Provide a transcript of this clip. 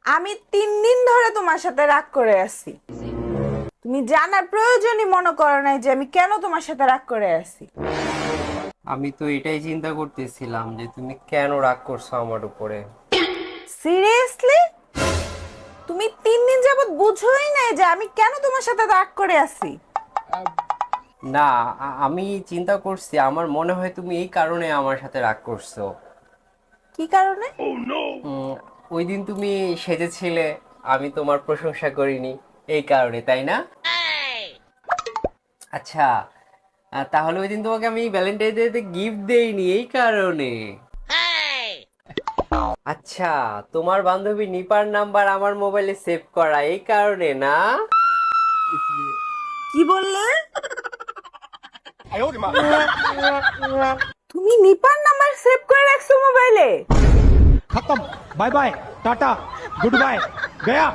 আমি 3 দিন ধরে তোমার সাথে রাগ করে আছি। তুমি জানার প্রয়োজনই মনে করো নাই যে আমি কেন তোমার সাথে রাগ করে আছি। আমি তো এটাই চিন্তা করতেছিলাম যে তুমি কেন রাগ করছো আমার উপরে। সিরিয়াসলি? তুমি 3 দিন যাবত বুঝোই নাই যে আমি কেন তোমার সাথে রাগ করে আছি। না, আমি চিন্তা করছি আমার মনে হয় তুমি এই কারণে আমার সাথে রাগ করছো। কি কারণে? উম, ওই দিন তুমি সেজেছিলে, আমি তোমার প্রশংসা করিনি, এই কারণে, তাই না? আচ্ছা, তাহলে ওই দিন তোমাকে আমি ভ্যালেন্টাইন ডেতে গিফট দেইনি এই কারণে। আচ্ছা, তোমার বান্ধবী নিপার নাম্বার আমার মোবাইলে সেভ করা এই কারণে না? কি বললে? তুমি নিপার নাম্বার সেভ করে রাখছো মোবাইলে? खत्म। Bye bye tata goodbye गया।